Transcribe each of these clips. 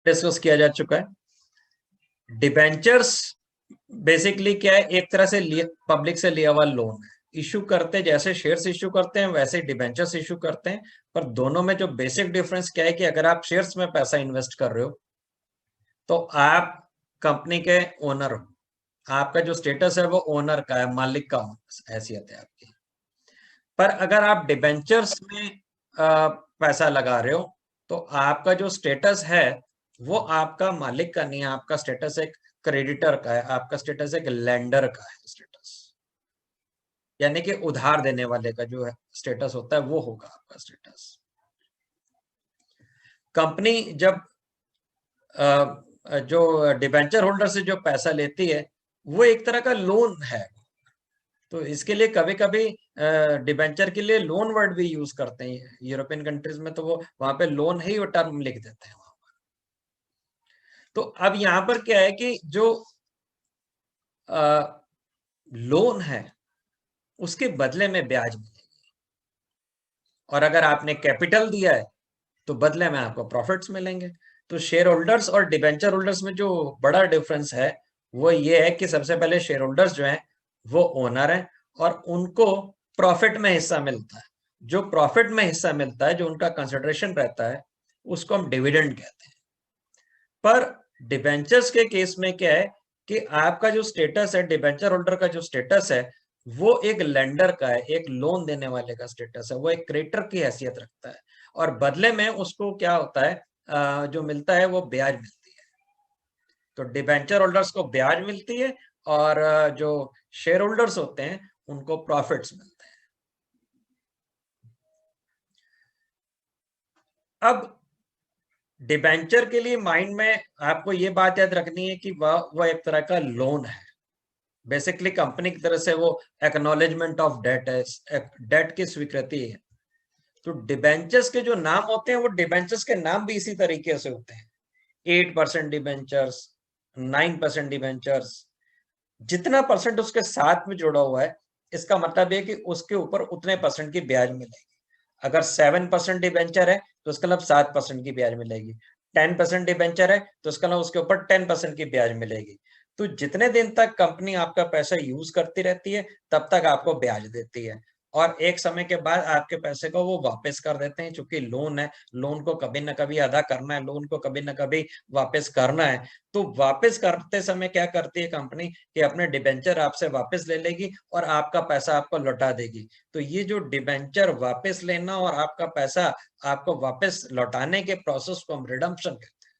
Discuss किया जा चुका है। डिबेंचर्स बेसिकली क्या है, एक तरह से पब्लिक से लिया हुआ लोन है। इशू करते जैसे शेयर्स इशू करते हैं वैसे डिबेंचर्स इशू करते हैं, पर दोनों में जो बेसिक डिफरेंस क्या है कि अगर आप शेयर्स में पैसा इन्वेस्ट कर रहे हो तो आप कंपनी के ओनर हो, आपका जो स्टेटस है वो ओनर का है, मालिक का हैसियत है आपकी। पर अगर आप डिबेंचर्स में पैसा लगा रहे हो तो आपका जो स्टेटस है वो आपका मालिक का नहीं है, आपका स्टेटस एक क्रेडिटर का है, आपका स्टेटस एक लेंडर का है स्टेटस, यानी कि उधार देने वाले का जो है स्टेटस होता है वो होगा आपका स्टेटस। कंपनी जब जो डिबेंचर होल्डर से जो पैसा लेती है वो एक तरह का लोन है, तो इसके लिए कभी कभी डिबेंचर के लिए लोन वर्ड भी यूज करते हैं यूरोपियन कंट्रीज में, तो वो वहां पे लोन ही वो टर्म लिख देते हैं वहां पर। तो अब यहां पर क्या है कि जो लोन है उसके बदले में ब्याज मिलेगी, और अगर आपने कैपिटल दिया है तो बदले में आपको प्रॉफिट्स मिलेंगे। तो शेयर होल्डर्स और डिबेंचर होल्डर्स में जो बड़ा डिफरेंस है वो ये है कि सबसे पहले शेयर होल्डर्स जो हैं वो ओनर हैं और उनको प्रॉफिट में हिस्सा मिलता है। जो प्रॉफिट में हिस्सा मिलता है, जो उनका कंसिडरेशन रहता है, उसको हम डिविडेंड कहते हैं। पर डिबेंचर्स के केस में क्या है कि आपका जो स्टेटस है, डिबेंचर होल्डर का जो स्टेटस है वो एक लेंडर का है, एक लोन देने वाले का स्टेटस है, वो एक क्रेडिटर की हैसियत रखता है, और बदले में उसको क्या होता है, जो मिलता है वो ब्याज मिलती है। तो डिबेंचर होल्डर्स को ब्याज मिलती है और जो शेयर होल्डर्स होते हैं उनको प्रॉफिट्स मिलते हैं। अब डिबेंचर के लिए माइंड में आपको ये बात याद रखनी है कि वह एक तरह का लोन है, बेसिकली कंपनी की तरफ से वो एक्नॉलेजमेंट ऑफ डेट है, डेट की स्वीकृति है। तो डिबेंचर्स के जो नाम होते हैं वो डिबेंचर्स के नाम भी इसी तरीके से होते हैं, 8% डिबेंचर्स, 9% डिबेंचर्स, जितना परसेंट उसके साथ में जुड़ा हुआ है इसका मतलब है कि उसके ऊपर उतने परसेंट की ब्याज मिलेगी। अगर 7% डिबेंचर है तो उसका मतलब 7% की ब्याज मिलेगी, 10% डिबेंचर है तो उसका मतलब उसके ऊपर 10% की ब्याज मिलेगी। तो जितने दिन तक कंपनी आपका पैसा यूज करती रहती है तब तक आपको ब्याज देती है, और एक समय के बाद आपके पैसे को वो वापस कर देते हैं, क्योंकि लोन है, लोन को कभी ना कभी अदा करना है, लोन को कभी ना कभी वापस करना है। तो वापस करते समय क्या करती है कंपनी कि अपने डिबेंचर आपसे वापस ले लेगी और आपका पैसा आपको लौटा देगी। तो ये जो डिबेंचर वापस लेना और आपका पैसा आपको वापस लौटाने के प्रोसेस को हम रिडम्पशन कहते हैं।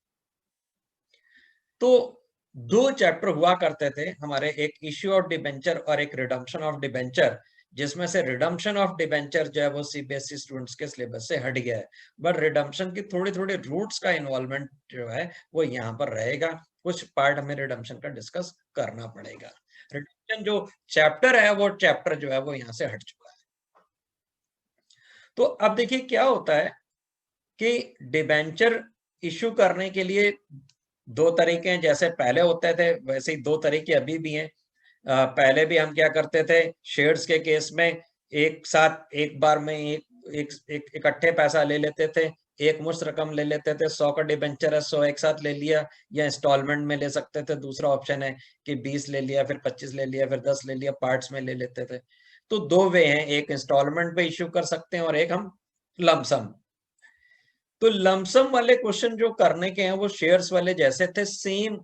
तो दो चैप्टर हुआ करते थे हमारे, एक इश्यू ऑफ डिबेंचर और एक रिडम्पशन ऑफ डिबेंचर, जिसमें से रिडम्पशन ऑफ डिबेंचर जो है वो सीबीएसई स्टूडेंट्स के सिलेबस से हट गया है, बट रिडम्पशन की थोड़ी थोड़ी रूट्स का इन्वॉल्वमेंट जो है वो यहाँ पर रहेगा। कुछ पार्ट हमें रिडम्पशन का डिस्कस करना पड़ेगा। रिडम्पशन जो चैप्टर है वो चैप्टर जो है वो यहाँ से हट चुका है। तो अब देखिए क्या होता है कि डिबेंचर इशू करने के लिए दो तरीके हैं, जैसे पहले होते थे वैसे ही दो तरीके अभी भी हैं। पहले भी हम क्या करते थे, शेयर्स के केस में एक साथ एक बार में एक इकट्ठे पैसा ले लेते थे, एक मुश्त रकम ले लेते थे, 100 का डिबेंचर है 100 एक साथ ले लिया, या इंस्टॉलमेंट में ले सकते थे। दूसरा ऑप्शन है कि 20 ले लिया, फिर 25 ले लिया, फिर 10 ले लिया, पार्ट्स में ले लेते थे। तो दो वे हैं, एक इंस्टॉलमेंट पे इश्यू कर सकते हैं और एक हम लमसम। तो लमसम वाले क्वेश्चन जो करने के हैं वो शेयर्स वाले जैसे थे, सेम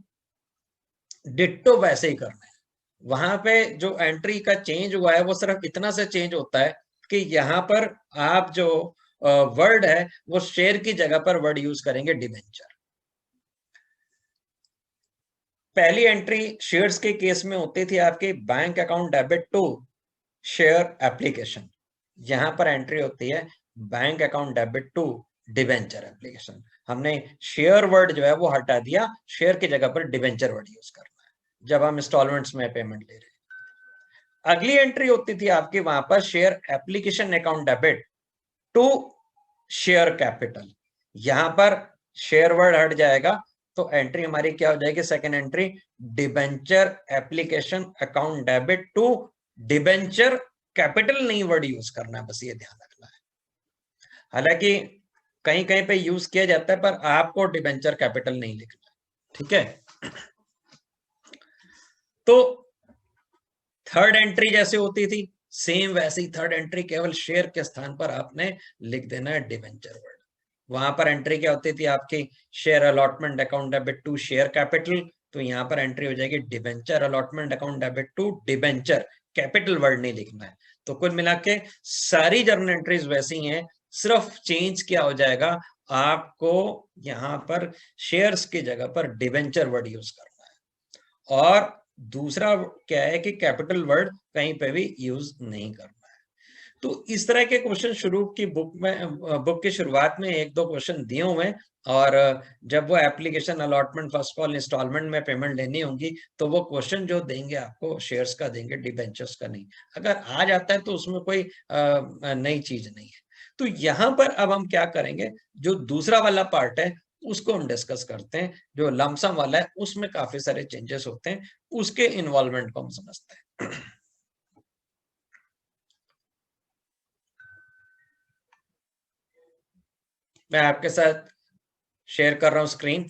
डिट्टो वैसे ही करना है। वहां पे जो एंट्री का चेंज हुआ है वो सिर्फ इतना से चेंज होता है कि यहाँ पर आप जो वर्ड है वो शेयर की जगह पर वर्ड यूज करेंगे डिबेंचर। पहली एंट्री शेयर्स के केस में होती थी आपकी bank account debit to share application, यहां पर एंट्री होती है bank account debit to debenture application. हमने शेयर वर्ड जो है वो हटा दिया, शेयर की जगह पर डिबेंचर वर्ड यूज करना है जब हम इंस्टॉलमेंट्स में पेमेंट ले रहे हैं। अगली एंट्री होती थी आपकी वहां पर share application account debit to share capital, यहां पर शेयर वर्ड हट जाएगा, तो एंट्री हमारी क्या हो जाएगी, second entry debenture application account debit to debenture capital, नहीं वर्ड यूज करना है, बस ये ध्यान रखना है। हालांकि कहीं कहीं पे यूज किया जाता है, पर आपको डिबेंचर कैपिटल नहीं लिखना, ठीक है। तो थर्ड एंट्री जैसे होती थी, सेम वैसे ही थर्ड एंट्री केवल शेयर के स्थान पर आपने लिख देना है डिबेंचर वर्ड। वहां पर एंट्री क्या होती थी आपकी, share allotment account debit to share capital, तो यहाँ पर एंट्री हो जाएगी debenture allotment account debit to debenture, capital word नहीं लिखना है। तो कुल मिला के सारी जर्नल एंट्रीज वैसी हैं, सिर्फ चेंज क्या हो जाएगा, आपको यहाँ पर शेयर्स की जगह पर डिबेंचर वर्ड यूज करना है, और दूसरा क्या है कि कैपिटल वर्ड कहीं पे भी यूज नहीं करना है। तो इस तरह के क्वेश्चन शुरू की बुक की शुरुआत में एक दो क्वेश्चन दिए हुए हैं, और जब वो application allotment first call instalment में पेमेंट लेनी होगी तो वो क्वेश्चन जो देंगे आपको शेयर्स का देंगे, डिबेंचर्स का नहीं। अगर आ जाता है तो उसमें कोई नई चीज नहीं है। तो यहाँ पर अब हम क्या करेंगे, जो दूसरा वाला पार्ट है उसको हम डिस्कस करते हैं। जो लमसम वाला है उसमें काफी सारे चेंजेस होते हैं, उसके इन्वॉल्वमेंट को हम समझते हैं। मैं आपके साथ शेयर कर रहा हूं स्क्रीन।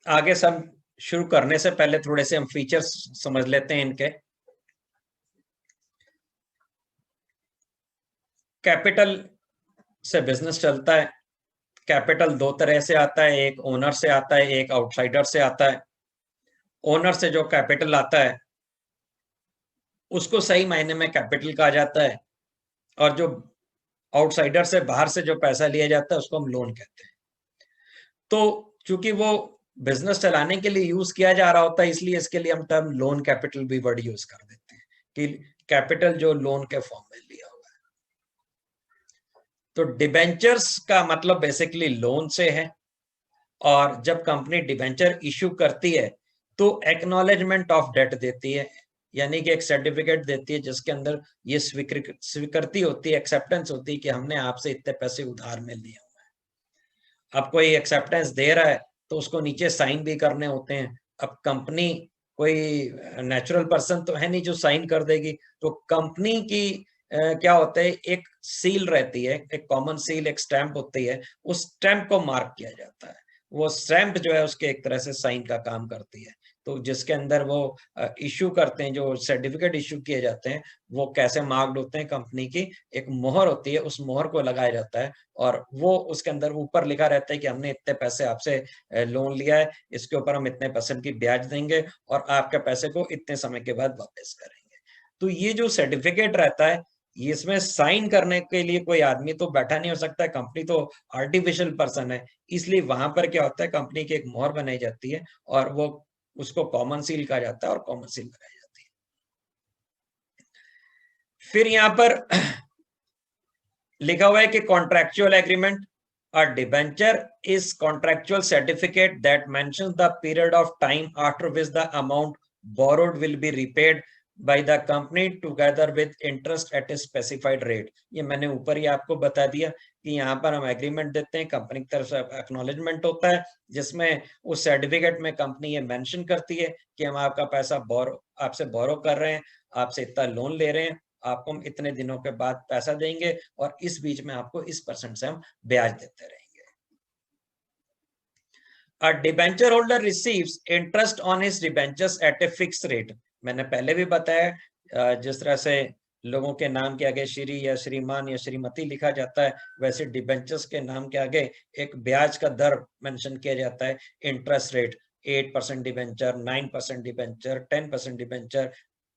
आगे सब शुरू करने से पहले थोड़े से हम फीचर्स समझ लेते हैं इनके। कैपिटल से बिजनेस चलता है। कैपिटल दो तरह से आता है, एक ओनर से आता है, एक आउटसाइडर से आता है। ओनर से जो कैपिटल आता है उसको सही मायने में कैपिटल कहा जाता है, और जो आउटसाइडर से बाहर से जो पैसा लिया जाता है उसको हम लोन कहते हैं। तो चूंकि वो बिजनेस चलाने के लिए यूज किया जा रहा होता है, इसलिए इसके लिए हम टर्म लोन कैपिटल भी वर्ड यूज कर देते हैं कि कैपिटल जो लोन के फॉर्म में लिया हुआ है। तो डिबेंचर्स का मतलब बेसिकली लोन से है, और जब कंपनी डिबेंचर इश्यू करती है तो एक्नॉलेजमेंट ऑफ डेट देती है, यानी कि एक सर्टिफिकेट देती है जिसके अंदर ये स्वीकृति होती है, एक्सेप्टेंस होती है कि हमने आपसे इतने पैसे उधार में लिए हुए हैं। अब कोई एक्सेप्टेंस दे रहा है तो उसको नीचे साइन भी करने होते हैं। अब कंपनी कोई नेचुरल पर्सन तो है नहीं जो साइन कर देगी, तो कंपनी की क्या होता है, एक सील रहती है, एक कॉमन सील, एक स्टैंप होती है, उस स्टैंप को मार्क किया जाता है। वो स्टैंप जो है उसके एक तरह से साइन का काम करती है। तो जिसके अंदर वो इश्यू करते हैं, जो सर्टिफिकेट इश्यू किए जाते हैं, वो कैसे मार्क्ड होते हैं, कंपनी की एक मोहर होती है, उस मोहर को लगाया जाता है, और वो उसके अंदर ऊपर लिखा रहता है कि हमने इतने पैसे आपसे लोन लिया है, इसके ऊपर हम इतने % की ब्याज देंगे और आपके पैसे को इतने समय के बाद वापस करेंगे। तो ये जो सर्टिफिकेट रहता है, इसमें साइन करने के लिए कोई आदमी तो बैठा नहीं हो सकता है, कंपनी तो आर्टिफिशियल पर्सन है, इसलिए वहां पर क्या होता है, कंपनी की एक मोहर बनाई जाती है और वो उसको कॉमन सील कहा जाता है और कॉमन सील लगाई जाती है। फिर यहाँ पर लिखा हुआ है कि contractual agreement, a debenture is contractual certificate that mentions the period of time after which the amount borrowed will be repaid by the company together with interest at a specified rate। ये मैंने ऊपर ही आपको बता दिया कि यहाँ पर हम एग्रीमेंट देते हैं, कंपनी की तरफ से एक्नॉलेजमेंट होता है, जिसमें उस सर्टिफिकेट में कंपनी ये मेंशन करती है कि हम आपका पैसा आपसे बोरो कर रहे हैं, आपसे इतना लोन ले रहे हैं, आपको हम इतने दिनों के बाद पैसा देंगे और इस बीच में आपको इस % से हम ब्याज देते रहेंगे। A debenture holder receives interest on his debentures at a fixed rate। मैंने पहले भी बताया, जिस तरह से लोगों के नाम के आगे श्री या श्रीमान या श्रीमती लिखा जाता है, वैसे डिबेंचर्स के नाम के आगे एक ब्याज का दर मेंशन किया जाता है, interest rate, 8% debenture, 9% debenture, 10% debenture,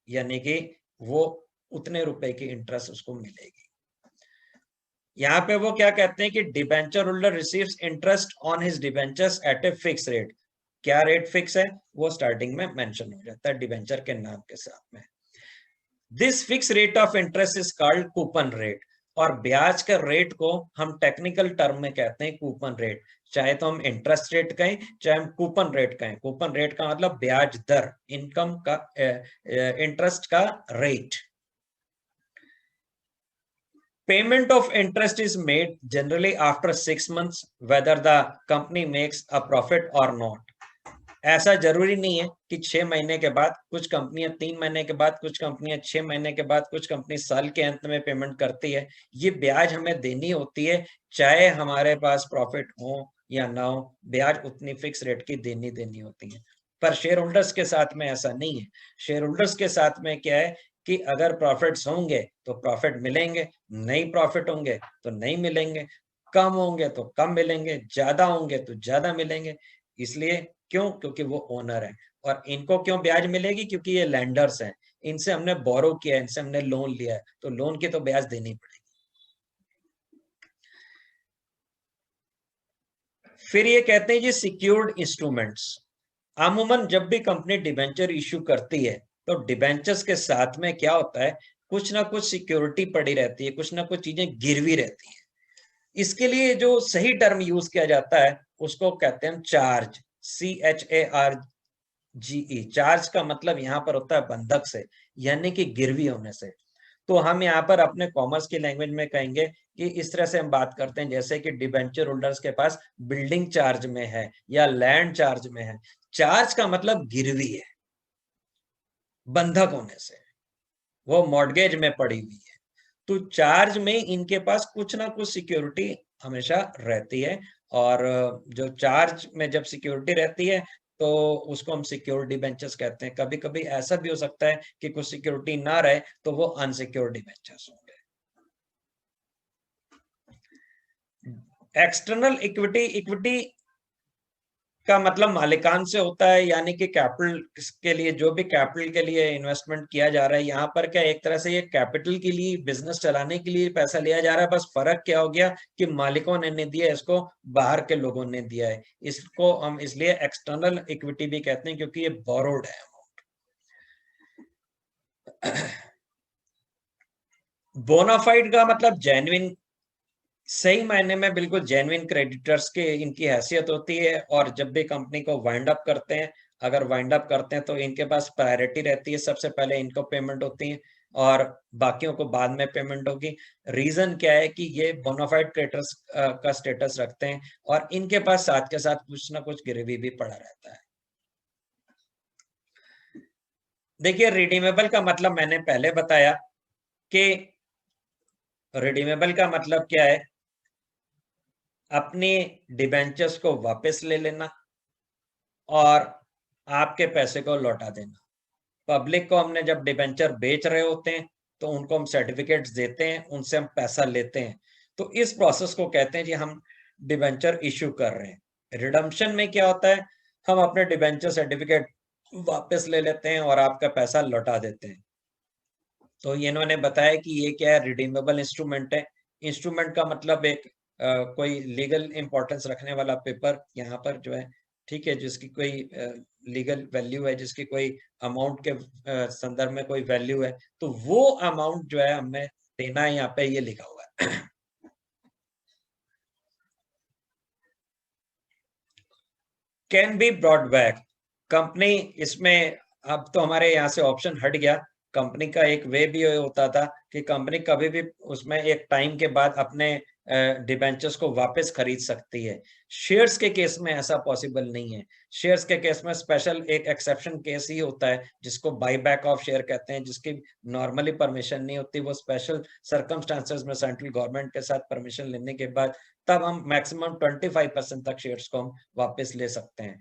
यानी कि वो उतने रुपए की इंटरेस्ट उसको मिलेगी। यहाँ पे वो क्या कहते हैं कि debenture holder receives interest on his debentures at a fix rate. क्या रेट फिक्स है वो स्टार्टिंग में मेंशन हो जाता है डिबेंचर के नाम के साथ में। This fix rate of interest is called coupon rate. और ब्याज का रेट को हम टेक्निकल टर्म में कहते हैं कूपन रेट। चाहे तो हम इंटरेस्ट रेट कहें चाहे हम कूपन रेट कहें। कूपन रेट का मतलब ब्याज दर, इनकम का, इंटरेस्ट का rate. Payment of interest is made generally after 6 months, whether the company makes a profit or not. ऐसा जरूरी नहीं है कि 6 महीने के बाद, कुछ कंपनियां 3 महीने के बाद, कुछ कंपनियां 6 महीने के बाद, कुछ कंपनी साल के अंत में पेमेंट करती है। ये ब्याज हमें देनी होती है, चाहे हमारे पास प्रॉफिट हो या ना हो, ब्याज उतनी फिक्स रेट की देनी होती है। पर शेयर होल्डर्स के साथ में ऐसा नहीं है। शेयर होल्डर्स के साथ में क्या है कि अगर प्रॉफिट्स होंगे तो प्रॉफिट मिलेंगे, नहीं प्रॉफिट होंगे तो नहीं मिलेंगे, कम होंगे तो कम मिलेंगे, ज्यादा होंगे तो ज्यादा मिलेंगे। इसलिए क्यों? क्योंकि वो ओनर है। और इनको क्यों ब्याज मिलेगी? क्योंकि ये लैंडर्स हैं, इनसे हमने बोरो किया है, इनसे हमने लोन लिया है, तो लोन की तो ब्याज देनी पड़ेगी। फिर ये कहते हैं जी सिक्योर्ड इंस्ट्रूमेंट्स। अमूमन जब भी कंपनी डिबेंचर इश्यू करती है तो डिबेंचर्स के साथ में क्या होता है, कुछ ना कुछ सिक्योरिटी पड़ी रहती है, कुछ ना कुछ चीजें गिरवी रहती है। इसके लिए जो सही टर्म यूज किया जाता है उसको कहते हैं चार्ज, CHARGE। चार्ज का मतलब यहाँ पर होता है बंधक से, यानी कि गिरवी होने से। तो हम यहाँ पर अपने कॉमर्स की लैंग्वेज में कहेंगे कि इस तरह से हम बात करते हैं जैसे कि डिबेंचर होल्डर्स के पास बिल्डिंग चार्ज में है या लैंड चार्ज में है। चार्ज का मतलब गिरवी है, बंधक होने से, वो मॉर्गेज में पड़ी हुई है। तो चार्ज में इनके पास कुछ ना कुछ सिक्योरिटी हमेशा रहती है। और जो चार्ज में जब सिक्योरिटी रहती है तो उसको हम सिक्योर्ड डिबेंचर्स कहते हैं। कभी कभी ऐसा भी हो सकता है कि कुछ सिक्योरिटी ना रहे तो वो अनसिक्योर्ड डिबेंचर्स होंगे। एक्सटर्नल इक्विटी, इक्विटी का मतलब मालिकान से होता है, यानी कि कैपिटल के लिए, जो भी कैपिटल के लिए इन्वेस्टमेंट किया जा रहा है। यहाँ पर क्या एक तरह से ये कैपिटल के लिए, बिजनेस चलाने के लिए पैसा लिया जा रहा है। बस फर्क क्या हो गया कि मालिकों ने नहीं दिया, इसको बाहर के लोगों ने दिया है। इसको हम इसलिए एक्सटर्नल इक्विटी भी कहते हैं क्योंकि ये बोरोड है। बोनाफाइड का मतलब जेन्युइन, सही मायने में बिल्कुल जेन्युइन क्रेडिटर्स के इनकी हैसियत होती है। और जब भी कंपनी को वाइंड अप करते हैं, अगर वाइंड अप करते हैं तो इनके पास प्रायोरिटी रहती है, सबसे पहले इनको पेमेंट होती है और बाकियों को बाद में पेमेंट होगी। रीजन क्या है कि ये बोनाफाइड क्रेडिटर्स का स्टेटस रखते हैं और इनके पास साथ के साथ कुछ ना कुछ गिरवी भी पड़ा रहता है। देखिए रिडीमेबल का मतलब मैंने पहले बताया कि रिडीमेबल का मतलब क्या है, अपने डिबेंचर्स को वापस ले लेना और आपके पैसे को लौटा देना। पब्लिक को हमने जब डिबेंचर बेच रहे होते हैं तो उनको हम सर्टिफिकेट्स देते हैं, उनसे हम पैसा लेते हैं। तो इस प्रोसेस को कहते हैं कि हम डिबेंचर इश्यू कर रहे हैं। रिडम्पशन में क्या होता है, हम अपने डिबेंचर सर्टिफिकेट वापस ले लेते हैं और आपका पैसा लौटा देते हैं। तो ये इन्होंने बताया कि ये क्या है, रिडीमेबल इंस्ट्रूमेंट है। इंस्ट्रूमेंट का मतलब एक कोई लीगल इंपॉर्टेंस रखने वाला पेपर यहाँ पर जो है, ठीक है, जिसकी कोई लीगल वैल्यू है, जिसकी कोई अमाउंट के संदर्भ में कोई वैल्यू है, तो वो अमाउंट जो है हमें देना है, यहाँ पे ये लिखा हुआ है। Can be brought back. Company इसमें, अब तो हमारे यहाँ से ऑप्शन हट गया। कंपनी का एक वे भी होता था कि कंपनी कभी भी उसमें एक टाइम के बाद अपने डिबेंचर्स को वापस खरीद सकती है। शेयर्स के केस में ऐसा पॉसिबल नहीं है। शेयर्स के केस में स्पेशल एक एक्सेप्शन केस ही होता है जिसको बाई बैक ऑफ शेयर कहते हैं, जिसकी नॉर्मली परमिशन नहीं होती। वो स्पेशल सर्कमस्टांसेस में सेंट्रल गवर्नमेंट के साथ परमिशन लेने के बाद तब हम मैक्सिमम 25% तक शेयर्स को हम वापस ले सकते हैं।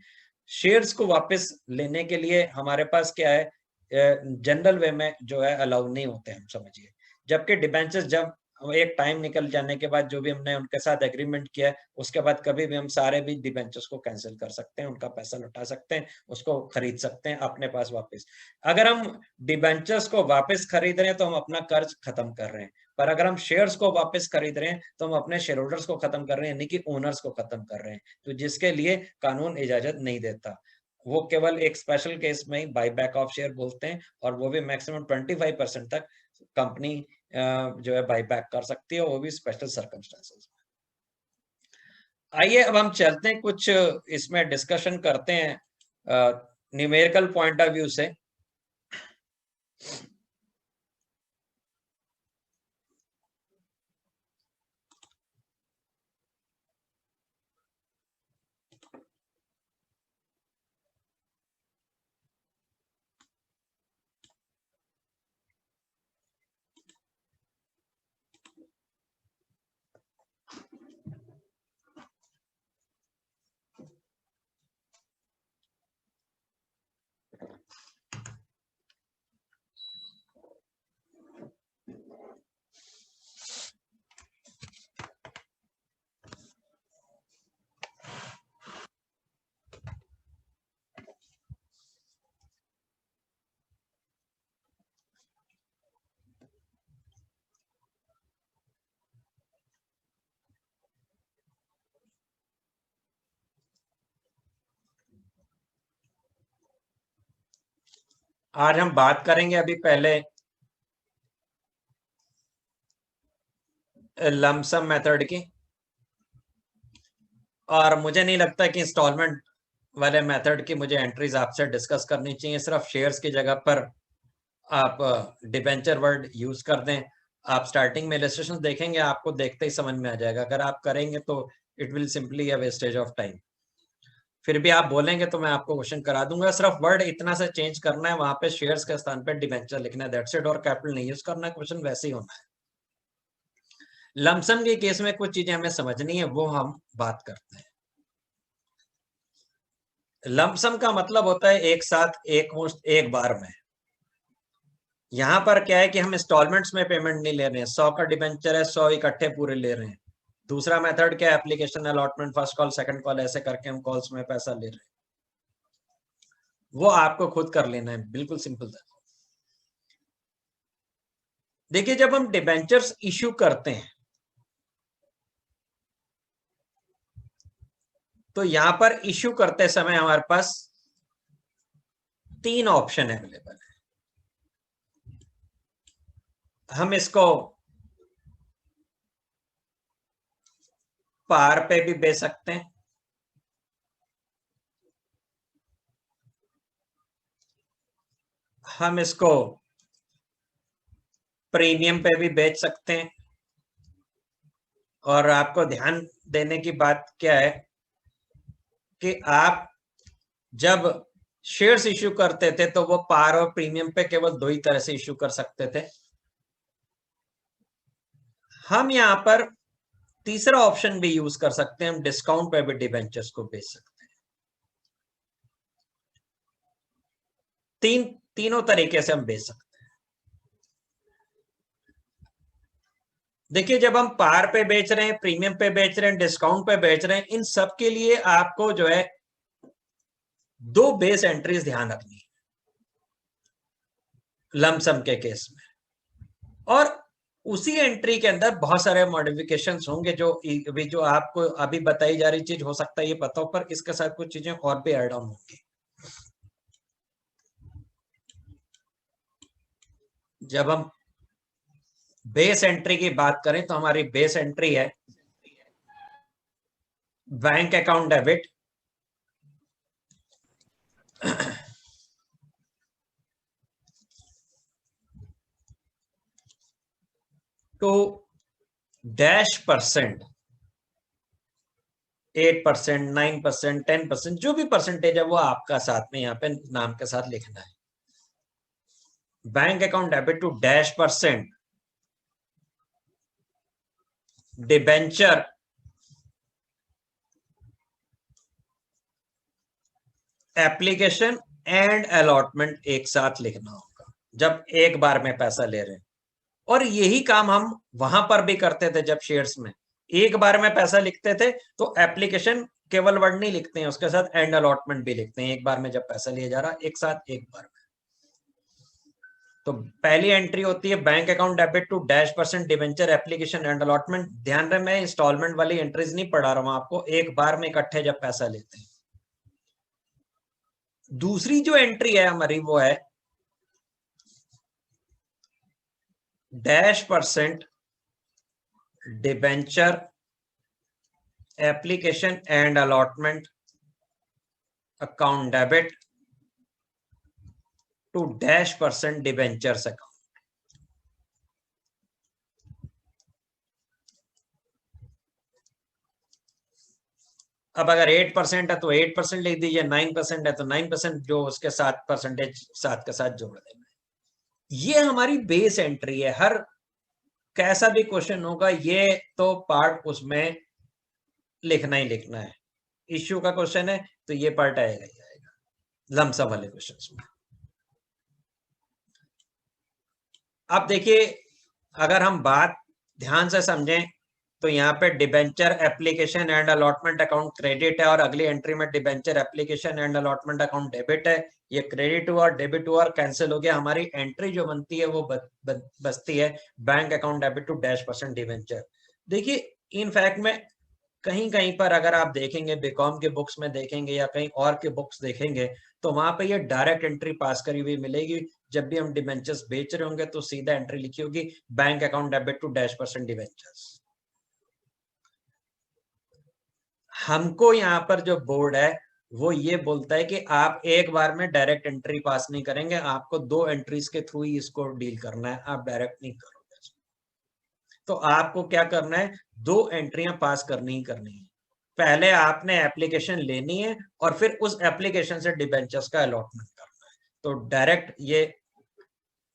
शेयर्स को वापस लेने के लिए हमारे पास क्या है, जनरल वे में जो है अलाउ नहीं होते हम समझिए। जबकि डिबेंचर्स जब एक टाइम निकल जाने के बाद जो भी हमने उनके साथ एग्रीमेंट किया है उसके बाद कभी भी हम सारे भी डिबेंचर्स को कैंसिल कर सकते हैं, उनका पैसा लौटा सकते हैं, उसको खरीद सकते हैं अपने पास वापस। अगर हम डिबेंचर्स को वापस खरीद रहे हैं तो हम अपना कर्ज खत्म कर रहे हैं। पर अगर हम शेयर्स को वापस खरीद रहे हैं तो हम अपने शेयर होल्डर्स को खत्म कर रहे हैं, यानी कि ओनर्स को खत्म कर रहे हैं, तो जिसके लिए कानून इजाजत नहीं देता। वो केवल एक स्पेशल केस में ही बाई बैक ऑफ शेयर बोलते हैं, और वो भी मैक्सिमम 25% तक कंपनी जो है बाई बैक कर सकती है, वो भी स्पेशल सर्कमस्टेंसेस में। आइए अब हम चलते हैं, कुछ इसमें डिस्कशन करते हैं न्यूमेरिकल पॉइंट ऑफ व्यू से। आज हम बात करेंगे अभी पहले लमसम मेथड की, और मुझे नहीं लगता कि इंस्टॉलमेंट वाले मेथड की मुझे एंट्रीज आपसे डिस्कस करनी चाहिए। सिर्फ शेयर्स की जगह पर आप डिबेंचर वर्ड यूज कर दें। आप स्टार्टिंग में इलस्ट्रेशन देखेंगे, आपको देखते ही समझ में आ जाएगा। अगर आप करेंगे तो it will simply a wastage of time. फिर भी आप बोलेंगे तो मैं आपको क्वेश्चन करा दूंगा। सिर्फ वर्ड इतना सा चेंज करना है, वहां पे शेयर्स के स्थान पे डिबेंचर लिखना है, दैट्स इट। और कैपिटल नहीं यूज करना है, क्वेश्चन वैसे ही होना है। लमसम के केस में कुछ चीजें हमें समझनी है, वो हम बात करते हैं। लमसम का मतलब होता है एक साथ, एक मुश्त, एक बार में। यहां पर क्या है कि हम इंस्टॉलमेंट्स में पेमेंट नहीं ले रहे हैं। 100 का डिबेंचर है, 100 इकट्ठे पूरे ले रहे हैं। दूसरा मेथड क्या है, application allotment, first call second call, ऐसे करके हम कॉल्स में पैसा ले रहे हैं। वो आपको खुद कर लेना है, बिल्कुल सिंपल था। देखिए, जब हम डिबेंचर्स इश्यू करते हैं तो यहां पर इश्यू करते समय हमारे पास 3 ऑप्शन अवेलेबल है। हम इसको पार पे भी बेच सकते हैं, हम इसको प्रीमियम पे भी बेच सकते हैं। और आपको ध्यान देने की बात क्या है कि आप जब शेयर्स इश्यू करते थे तो वो पार और प्रीमियम पे केवल 2 ही तरह से इश्यू कर सकते थे। हम यहां पर तीसरा ऑप्शन भी यूज कर सकते हैं, हम डिस्काउंट पे भी डिबेंचर्स को बेच सकते हैं। तीनों तरीके से हम बेच सकते हैं। देखिए, जब हम पार पे बेच रहे हैं, प्रीमियम पे बेच रहे हैं, डिस्काउंट पे बेच रहे हैं, इन सब के लिए आपको जो है 2 बेस एंट्रीज ध्यान रखनी है लमसम के केस में। और उसी एंट्री के अंदर बहुत सारे मॉडिफिकेशंस होंगे, जो आपको अभी बताई जा रही चीज हो सकता है ये पता हो, पर इसके साथ कुछ चीजें और भी ऐड ऑन होंगी। जब हम बेस एंट्री की बात करें तो हमारी बेस एंट्री है बैंक अकाउंट डेबिट टू -%, 8%, 9%, 10%, जो भी परसेंटेज है वो आपका साथ में यहाँ पे नाम के साथ लिखना है। Bank account debit to -%, debenture application and allotment एक साथ लिखना होगा जब एक बार में पैसा ले रहे हैं। और यही काम हम वहां पर भी करते थे जब शेयर्स में एक बार में पैसा लिखते थे, तो एप्लीकेशन केवल वर्ड नहीं लिखते हैं, उसके साथ एंड अलॉटमेंट भी लिखते हैं। एक बार में जब पैसा लिया जा रहा एक साथ एक बार में, तो पहली एंट्री होती है bank account debit to -% debenture application and allotment. ध्यान रहे मैं इंस्टॉलमेंट वाली एंट्रीज नहीं पढ़ा रहा हूं आपको, एक बार में इकट्ठे जब पैसा लेते हैं। दूसरी जो एंट्री है हमारी वो है -% debenture application and allotment account debit to -% debentures account. अब अगर 8% है तो 8% लिख दीजिए, 9% है तो 9%, जो उसके साथ परसेंटेज साथ के साथ जोड़ देना। ये हमारी बेस एंट्री है। हर कैसा भी क्वेश्चन होगा ये तो पार्ट उसमें लिखना ही लिखना है। इश्यू का क्वेश्चन है तो ये पार्ट आएगा ही आएगा लमसम वाले क्वेश्चंस में। अब देखिए अगर हम बात ध्यान से समझें तो यहाँ पे debenture application and allotment account credit है और अगली एंट्री में debenture application and allotment account debit है। ये क्रेडिट हुआ, डेबिट हुआ और कैंसिल हो गया। हमारी एंट्री जो बनती है वो बचती है bank account debit to -% debenture. देखिए इनफैक्ट में कहीं कहीं पर अगर आप देखेंगे बीकॉम के बुक्स में देखेंगे या कहीं और के बुक्स देखेंगे तो वहां पे ये डायरेक्ट एंट्री पास करी हुई मिलेगी। जब भी हम डिबेंचर्स बेच रहे होंगे तो सीधा एंट्री लिखी होगी bank account debit to -% debentures. हमको यहाँ पर जो बोर्ड है वो ये बोलता है कि आप एक बार में डायरेक्ट एंट्री पास नहीं करेंगे, आपको 2 एंट्रीज के थ्रू ही इसको डील करना है, आप डायरेक्ट नहीं करोगे। तो आपको क्या करना है, 2 एंट्रियां पास करनी ही करनी है। पहले आपने एप्लीकेशन लेनी है और फिर उस एप्लीकेशन से डिबेंचर्स का अलॉटमेंट करना है। तो डायरेक्ट ये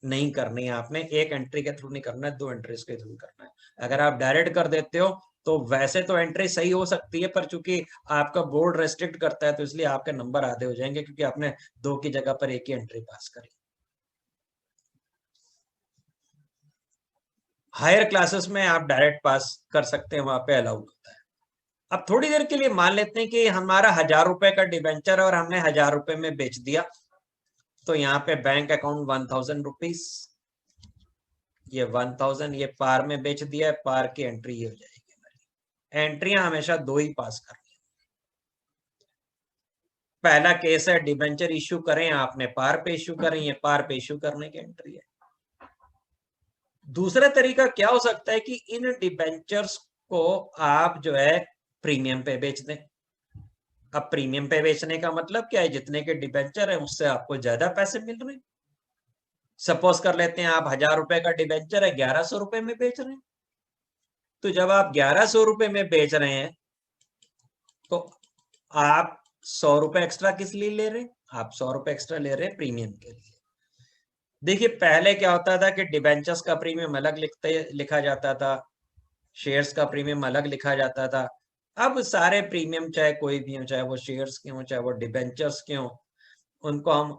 नहीं करनी है आपने, एक एंट्री के थ्रू नहीं करना है, 2 एंट्रीज के थ्रू करना है। अगर आप डायरेक्ट कर देते हो तो वैसे तो एंट्री सही हो सकती है पर चूंकि आपका बोर्ड रेस्ट्रिक्ट करता है तो इसलिए आपके नंबर आधे हो जाएंगे क्योंकि आपने 2 की जगह पर एक ही एंट्री पास करी। हायर क्लासेस में आप डायरेक्ट पास कर सकते हैं, वहां पे अलाउड होता है। अब थोड़ी देर के लिए मान लेते हैं कि हमारा 1000 रुपए का डिबेंचर है और हमने 1000 रुपए में बेच दिया। तो यहाँ पे बैंक अकाउंट 1000 रुपीज, ये 1000 ये पार में बेच दिया है, पार की एंट्री ये हो जाएगी। एंट्रियां हमेशा 2 ही पास करनी है। पहला केस है डिबेंचर इश्यू करें आपने, पार पे इश्यू करें, ये पार पे इश्यू करने की एंट्री है। दूसरा तरीका क्या हो सकता है कि इन डिबेंचर्स को आप जो है प्रीमियम पे बेच दें। अब प्रीमियम पे बेचने का मतलब क्या है, जितने के डिबेंचर है उससे आपको ज्यादा पैसे मिल रहे हैं। सपोज कर लेते हैं आप 1000 रुपए का डिबेंचर है 1100 रुपए में बेच रहे हैं। तो जब आप 1100 रुपए में बेच रहे हैं तो आप 100 रुपए एक्स्ट्रा किस लिए ले रहे हैं, आप 100 रुपए एक्स्ट्रा ले रहे हैं प्रीमियम के लिए। देखिए पहले क्या होता था कि डिबेंचर्स का प्रीमियम अलग लिखा जाता था, शेयर्स का प्रीमियम अलग लिखा जाता था। अब सारे प्रीमियम चाहे कोई भी हो, चाहे वो शेयर्स के हो चाहे वो डिबेंचर्स के हो, उनको हम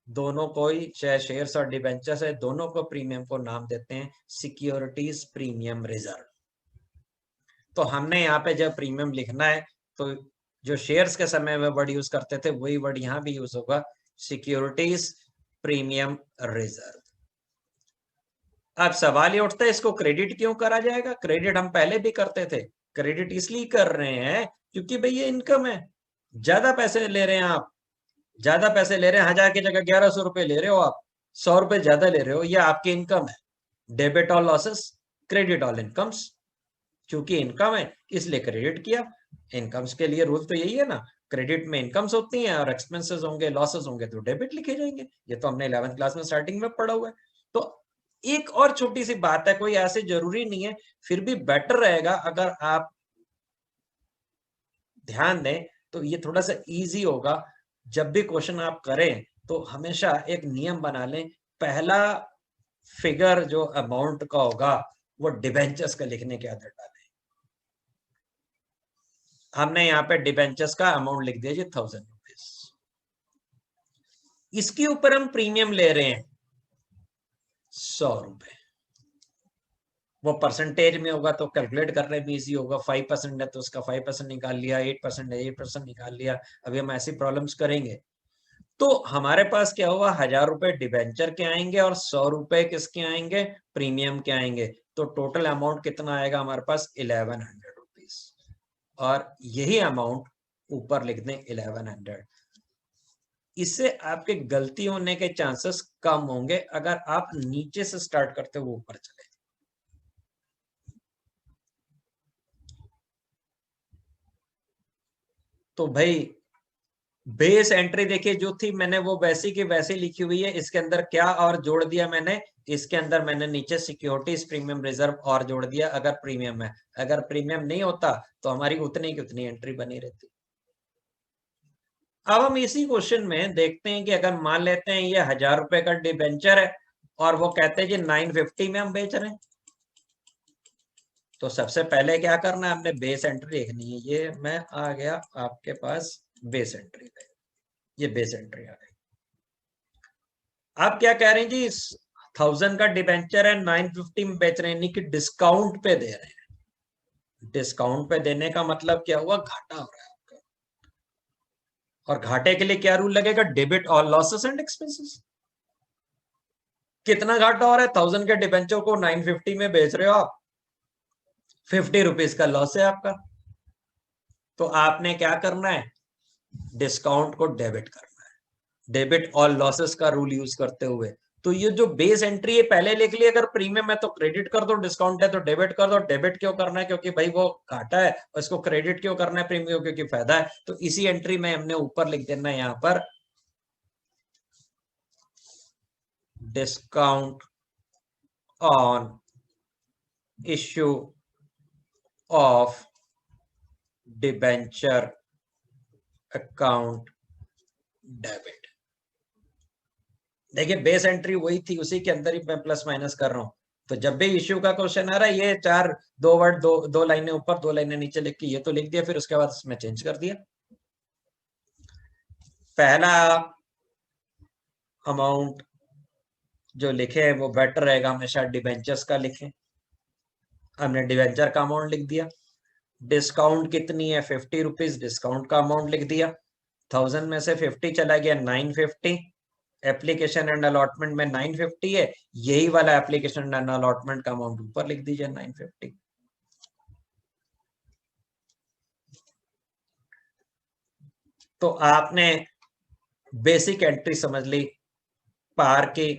दोनों को ही, चाहे शेयर्स और डिबेंचर्स है, दोनों को प्रीमियम को नाम देते हैं सिक्योरिटीज प्रीमियम रिजर्व। तो हमने यहाँ पे जब प्रीमियम लिखना है तो जो शेयर्स के समय में वर्ड यूज करते थे वही वर्ड यहाँ भी यूज होगा, सिक्योरिटीज प्रीमियम रिजर्व। अब सवाल ये उठता है इसको क्रेडिट क्यों करा जाएगा। क्रेडिट हम पहले भी करते थे, क्रेडिट इसलिए कर रहे हैं क्योंकि भाई ये इनकम है, ज्यादा पैसे ले रहे हैं आप, ज्यादा पैसे ले रहे हैं, 1000 की जगह 1100 रुपए ले रहे हो आप, 100 रुपए ज्यादा ले रहे हो, ये आपकी इनकम है। Debit all losses, credit all incomes. क्योंकि इनकम है इसलिए क्रेडिट किया। इनकम्स के लिए रूल तो यही है ना, क्रेडिट में इनकम्स होती हैं और एक्सपेंसेस होंगे, लॉसेस होंगे तो डेबिट लिखे जाएंगे। ये तो हमने 11th क्लास में स्टार्टिंग में पढ़ा हुआ है। तो एक और छोटी सी बात है, कोई ऐसे जरूरी नहीं है, फिर भी बेटर रहेगा अगर आप ध्यान दें तो ये थोड़ा सा इजी होगा। जब भी क्वेश्चन आप करें तो हमेशा एक नियम बना लें, पहला फिगर जो अमाउंट का होगा वो डिबेंचर्स का लिखने के अंदर डालें। हमने यहाँ पे डिबेंचर्स का अमाउंट लिख दिया जी 1000 रुपीज। इसके ऊपर हम प्रीमियम ले रहे हैं 100 रुपए। वो परसेंटेज में होगा तो कैलकुलेट करने में इजी होगा। 5% है तो उसका 5% निकाल लिया, 8% है 8% निकाल लिया। अभी हम ऐसी प्रॉब्लम्स करेंगे तो हमारे पास क्या हुआ, 1000 रुपए डिबेंचर के आएंगे और 100 रुपए किसके आएंगे, प्रीमियम के आएंगे। तो टोटल अमाउंट कितना आएगा हमारे पास, 1100 रुपीज। और यही अमाउंट ऊपर लिख दें 1100। इससे आपके गलती होने के चांसेस कम होंगे अगर आप नीचे से स्टार्ट करते हुए ऊपर चले। तो भाई बेस एंट्री देखिए जो थी मैंने वो वैसी की वैसी लिखी हुई है। इसके अंदर क्या और जोड़ दिया मैंने, इसके अंदर मैंने नीचे सिक्योरिटीज प्रीमियम रिजर्व और जोड़ दिया अगर प्रीमियम है। अगर प्रीमियम नहीं होता तो हमारी उतनी की उतनी एंट्री बनी रहती। अब हम इसी क्वेश्चन में देखते हैं कि अगर मान लेते हैं ये 1000 रुपए का डिबेंचर है और वो कहते हैं जी 950 में हम बेच रहे हैं, तो सबसे पहले क्या करना है, हमने बेस एंट्री देखनी है। ये मैं आ गया आपके पास बेस एंट्री पे, ये बेस एंट्री आ गई। आप क्या कह रहे हैं जी, 1000 का डिबेंचर है, 950 में बेच रहे हैं, यानी कि डिस्काउंट पे दे रहे हैं। डिस्काउंट पे देने का मतलब क्या हुआ, घाटा हो रहा है आपका। और घाटे के लिए क्या रूल लगेगा, debit all losses and expenses. कितना घाटा हो रहा है, 1000 के डिबेंचर को 950 में बेच रहे हो आप, 50 रुपीज का लॉस है आपका। तो आपने क्या करना है, डिस्काउंट को डेबिट करना है, डेबिट ऑल लॉसेस का रूल यूज करते हुए। तो ये जो बेस एंट्री है पहले लिख ली, अगर प्रीमियम है तो क्रेडिट कर दो, डिस्काउंट है तो डेबिट कर दो। डेबिट क्यों करना है, क्योंकि भाई वो घाटा है, और इसको क्रेडिट क्यों करना है प्रीमियम, क्योंकि फायदा है। तो इसी एंट्री में हमने ऊपर लिख देना है यहां पर discount on issue of debenture account debit. देखिए बेस एंट्री वही थी, उसी के अंदर ही मैं प्लस माइनस कर रहा हूं। तो जब भी इश्यू का क्वेश्चन आ रहा है, ये चार दो वर्ड दो लाइनें ऊपर दो लाइनें नीचे लिख के ये तो लिख दिया, फिर उसके बाद इसमें चेंज कर दिया। पहला अमाउंट जो लिखे वो बेटर रहेगा, हमेशा डिबेंचर्स का लिखें। हमने डिबेंचर का अमाउंट लिख दिया। डिस्काउंट कितनी है, 50 रुपीज, डिस्काउंट का अमाउंट लिख दिया। 1000 में से 50 चला गया, 950। एप्लीकेशन एंड अलॉटमेंट में 950 है, यही वाला एप्लीकेशन एंड अलॉटमेंट का अमाउंट ऊपर लिख दीजिए 950। तो आपने बेसिक एंट्री समझ ली, पार की,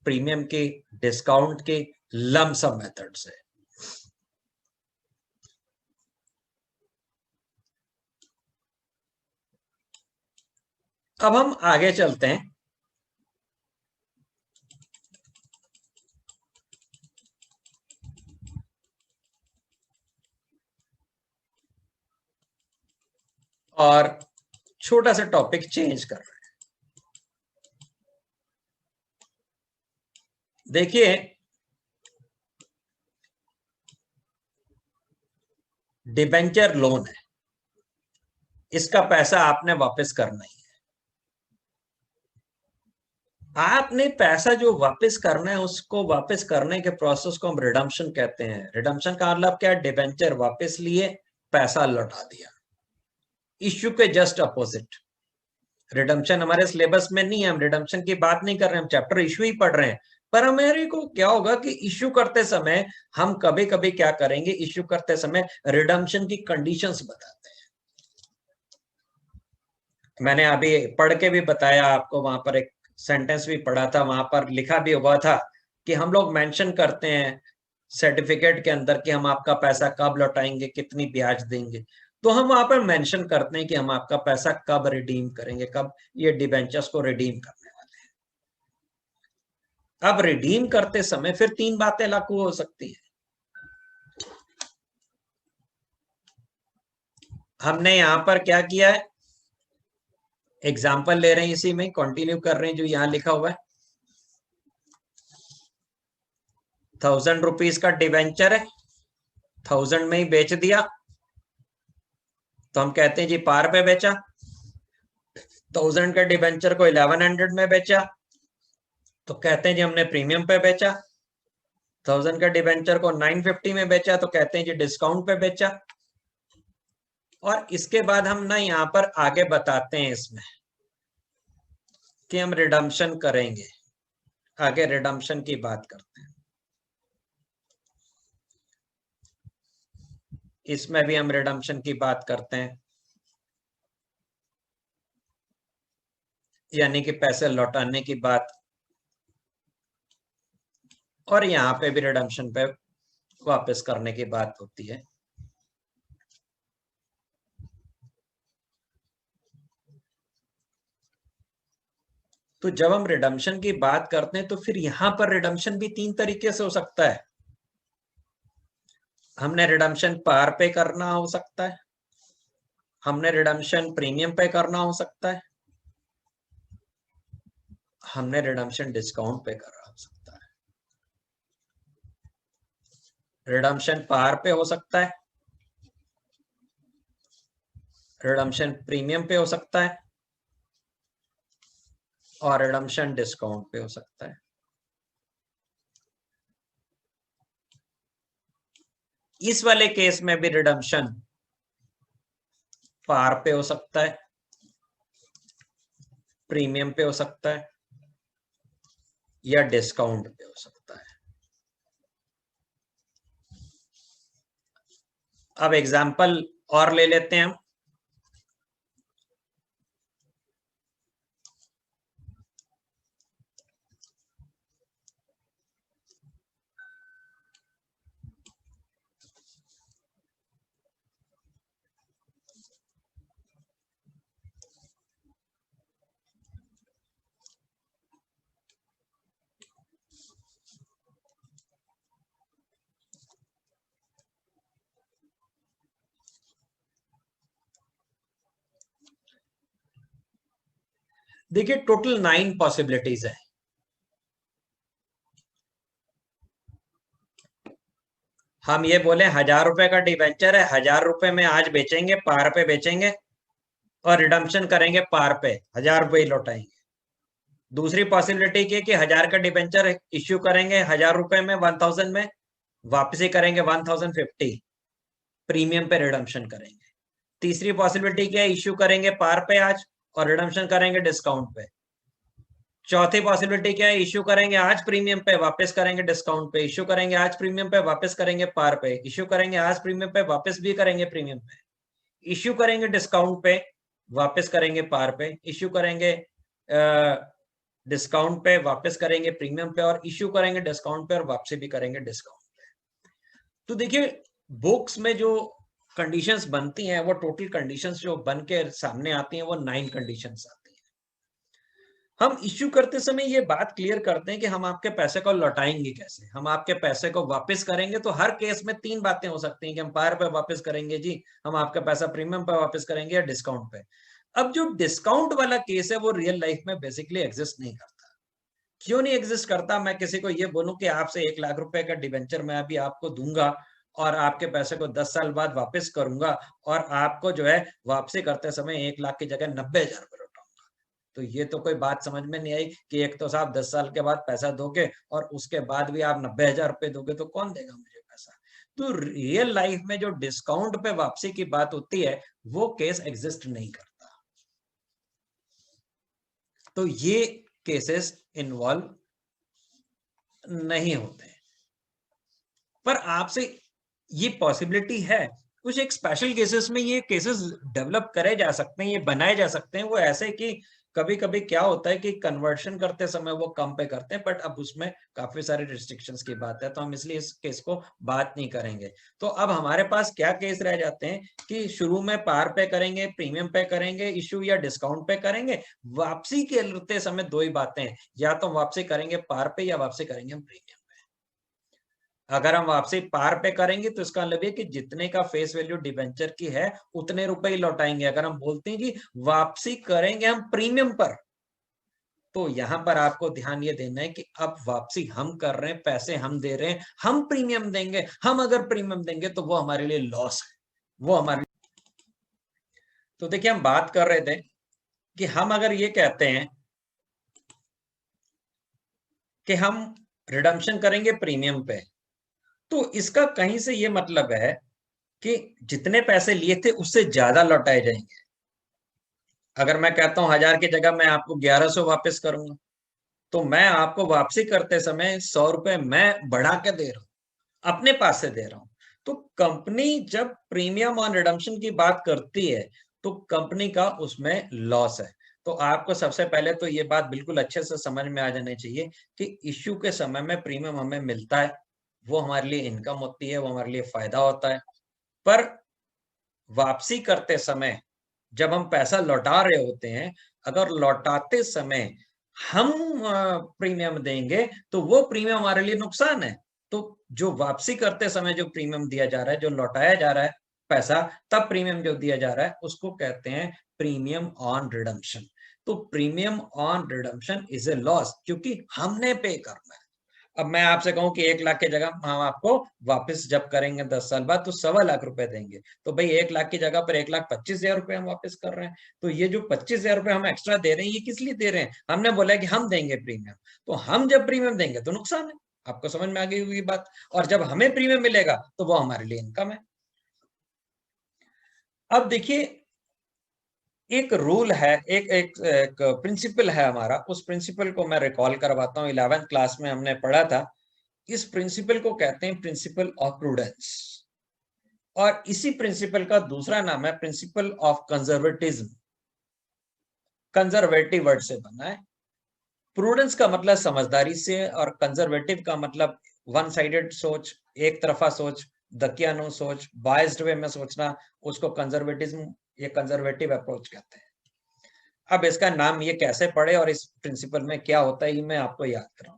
प्रीमियम की, डिस्काउंट की, लमसम मेथड से। अब हम आगे चलते हैं। और छोटा सा टॉपिक चेंज कर रहे हैं। देखिए डिबेंचर लोन है, इसका पैसा आपने वापस करना ही है। आपने पैसा जो वापस करना है, उसको वापस करने के प्रोसेस को हम रिडम्पशन कहते हैं। रिडम्पशन का मतलब क्या है, डिबेंचर वापस लिए, पैसा लौटा दिया। इश्यू के जस्ट अपोजिट, रिडम्पशन हमारे सिलेबस में नहीं है, हम रिडम्पशन की बात नहीं कर रहे हैं, हम चैप्टर इश्यू ही पढ़ रहे हैं। पर हमारे को क्या होगा कि इश्यू करते समय हम कभी कभी क्या करेंगे, इश्यू करते समय रिडम्पशन की कंडीशंस बताते हैं। मैंने अभी पढ़ के भी बताया आपको, वहां पर एक सेंटेंस भी पढ़ा था, वहां पर लिखा भी हुआ था कि हम लोग मेंशन करते हैं सर्टिफिकेट के अंदर कि हम आपका पैसा कब लौटाएंगे, कितनी ब्याज देंगे। तो हम वहां पर मेंशन करते हैं कि हम आपका पैसा कब रिडीम करेंगे, कब ये डिबेंचर्स को रिडीम करने वाले हैं। अब रिडीम करते समय फिर तीन बातें लागू हो सकती है। हमने यहां पर क्या किया है, एग्जाम्पल ले रहे हैं, इसी में कंटिन्यू कर रहे हैं जो यहां लिखा हुआ है। 1000 रुपीज का डिवेंचर है, 1000 में ही बेच दिया, तो हम कहते हैं जी पार पे बेचा। 1000 के डिवेंचर को 1100 में बेचा, तो कहते हैं जी हमने प्रीमियम पे बेचा। 1000 के डिवेंचर को 950 में बेचा, तो कहते हैं जी डिस्काउंट पे बेचा। और इसके बाद हम ना यहाँ पर आगे बताते हैं इसमें कि हम रिडम्पशन करेंगे। आगे रिडम्पशन की बात करते हैं। इसमें भी हम रिडम्पशन की बात करते हैं, यानी कि पैसे लौटाने की बात, और यहाँ पे भी रिडम्पशन पे वापस करने की बात होती है। तो जब हम रिडम्पशन की बात करते हैं तो फिर यहां पर रिडम्पशन भी तीन तरीके से हो सकता है। हमने रिडम्पशन पार पे करना हो सकता है, हमने रिडम्पशन प्रीमियम पे करना हो सकता है, हमने रिडम्पशन डिस्काउंट पे करना हो सकता है। रिडम्पशन पार पे हो सकता है, रिडम्पशन प्रीमियम पे हो सकता है, और रिडम्पशन डिस्काउंट पे हो सकता है। इस वाले केस में भी रिडम्पशन पार पे हो सकता है, प्रीमियम पे हो सकता है, या डिस्काउंट पे हो सकता है। अब एग्जाम्पल और ले लेते हैं हम। देखिए टोटल 9 पॉसिबिलिटीज है। हम ये बोले 1000 रुपए का डिवेंचर है, 1000 रुपए में आज बेचेंगे, पार पे बेचेंगे, और रिडम्पशन करेंगे पार पे, 1000 रुपए ही लौटाएंगे। दूसरी पॉसिबिलिटी की कि 1000 का डिवेंचर इश्यू करेंगे 1000 रुपए में, 1000 में वापसी करेंगे 1050, प्रीमियम पे रिडम्पशन करेंगे। तीसरी पॉसिबिलिटी क्या है, इश्यू करेंगे पार पे आज और रिडम्पशन करेंगे डिस्काउंट पे। चौथी पॉसिबिलिटी क्या है, इश्यू करेंगे आज प्रीमियम पे, वापस करेंगे डिस्काउंट पे, इश्यू करेंगे आज प्रीमियम पे, वापस करेंगे पार पे, इश्यू करेंगे आज प्रीमियम पे, वापस भी करेंगे प्रीमियम पे, इश्यू करेंगे डिस्काउंट पे, वापस करेंगे पार पे, इश्यू करेंगे डिस्काउंट पे, वापस करेंगे प्रीमियम पे, और इश्यू करेंगे डिस्काउंट पे और वापसी भी करेंगे डिस्काउंट पे। तो देखिए बुक्स में जो कंडीशंस बनती हैं, वो टोटल कंडीशंस जो बन के सामने आती हैं, वो 9 कंडीशंस आती हैं। हम इश्यू करते समय ये बात क्लियर करते हैं कि हम आपके पैसे को लौटाएंगे कैसे, हम आपके पैसे को वापस करेंगे। तो हर केस में 3 बातें हो सकती हैं कि हम पार पे वापस करेंगे जी, हम आपका पैसा प्रीमियम पे वापस करेंगे, या डिस्काउंट पे। अब जो डिस्काउंट वाला केस है वो रियल लाइफ में बेसिकली एग्जिस्ट नहीं करता। क्यों नहीं एग्जिस्ट करता? मैं किसी को ये बोलूं कि आपसे 1 लाख रुपए का डिवेंचर मैं अभी आपको दूंगा और आपके पैसे को 10 साल बाद वापस करूंगा, और आपको जो है वापसी करते समय 1 लाख की जगह 90,000 रुपए लौटाऊंगा। तो ये तो कोई बात समझ में नहीं आई कि एक तो साहब 10 साल के बाद पैसा दोगे और उसके बाद भी आप 90,000 रुपए दोगे, तो कौन देगा मुझे पैसा? तो रियल लाइफ में जो डिस्काउंट पे वापसी की बात होती है, वो केस एग्जिस्ट नहीं करता। तो ये केसेस इन्वॉल्व नहीं होते। पर आपसे ये पॉसिबिलिटी है, कुछ एक स्पेशल केसेस में ये केसेस डेवलप करे जा सकते हैं, ये बनाए जा सकते हैं। वो ऐसे कि कभी कभी क्या होता है कि कन्वर्शन करते समय वो कम पे करते हैं, बट अब उसमें काफी सारे रिस्ट्रिक्शंस की बात है, तो हम इसलिए इस केस को बात नहीं करेंगे। तो अब हमारे पास क्या केस रह जाते हैं कि शुरू में पार पे करेंगे, प्रीमियम पे करेंगे इश्यू, या डिस्काउंट पे करेंगे। वापसी के समय दो ही बातें हैं, या तो वापसी करेंगे पार पे या वापसी करेंगे हम प्रीमियम। अगर हम वापसी पार पे करेंगे तो इसका मतलब है कि जितने का फेस वैल्यू डिबेंचर की है उतने रुपए ही लौटाएंगे। अगर हम बोलते हैं कि वापसी करेंगे हम प्रीमियम पर, तो यहां पर आपको ध्यान ये देना है कि अब वापसी हम कर रहे हैं, पैसे हम दे रहे हैं, हम प्रीमियम देंगे। हम अगर प्रीमियम देंगे तो वो हमारे लिए लॉस है, वो हमारे। तो देखिए हम बात कर रहे थे कि हम अगर ये कहते हैं कि हम रिडम्पशन करेंगे प्रीमियम पे, तो इसका कहीं से ये मतलब है कि जितने पैसे लिए थे उससे ज्यादा लौटाए जाएंगे। अगर मैं कहता हूं 1000 की जगह मैं आपको 1100 वापस करूंगा, तो मैं आपको वापसी करते समय 100 रुपए मैं बढ़ा के दे रहा हूं, अपने पास से दे रहा हूं। तो कंपनी जब प्रीमियम ऑन रिडम्पशन की बात करती है तो कंपनी का उसमें लॉस है। तो आपको सबसे पहले तो ये बात बिल्कुल अच्छे से समझ में आ जानी चाहिए कि इश्यू के समय में प्रीमियम हमें मिलता है, वो हमारे लिए इनकम होती है, वो हमारे लिए फायदा होता है। पर वापसी करते समय जब हम पैसा लौटा रहे होते हैं, अगर लौटाते समय हम प्रीमियम देंगे तो वो प्रीमियम हमारे लिए नुकसान है। तो जो वापसी करते समय जो प्रीमियम दिया जा रहा है, जो लौटाया जा रहा है पैसा, तब प्रीमियम जो दिया जा रहा है उसको कहते हैं प्रीमियम ऑन रिडम्पशन। तो premium on redemption is a loss, क्योंकि हमने पे करना है। अब मैं आपसे कहूं कि 1 लाख की जगह हम आपको वापस जब करेंगे 10 साल बाद तो 1.25 लाख रुपए देंगे, तो भाई 1 लाख की जगह पर 1,25,000 रुपए हम वापस कर रहे हैं। तो ये जो 25,000 रुपए हम एक्स्ट्रा दे रहे हैं, ये किस लिए दे रहे हैं? हमने बोला है कि हम देंगे प्रीमियम, तो हम जब प्रीमियम देंगे तो नुकसान है। आपको समझ में आ गई होगी बात। और जब हमें प्रीमियम मिलेगा तो वो हमारे लिए इनकम है। अब देखिए, एक रूल है, एक प्रिंसिपल है हमारा, उस प्रिंसिपल को मैं रिकॉल करवाता हूँ। 11th क्लास में हमने पढ़ा था। इस प्रिंसिपल को कहते हैं प्रिंसिपल ऑफ प्रूडेंस, और इसी प्रिंसिपल का दूसरा नाम है principle of conservatism. Conservative word से बना है। प्रूडेंस का मतलब समझदारी से, और कंजर्वेटिव का मतलब वन साइडेड सोच, एक तरफा सोच, दकियानु सोच, बायस्ड वे में सोचना, उसको कंजर्वेटिज्म या कंजर्वेटिव अप्रोच कहते हैं। अब इसका नाम ये कैसे पड़े और इस प्रिंसिपल में क्या होता है, ये मैं आपको याद कराऊं।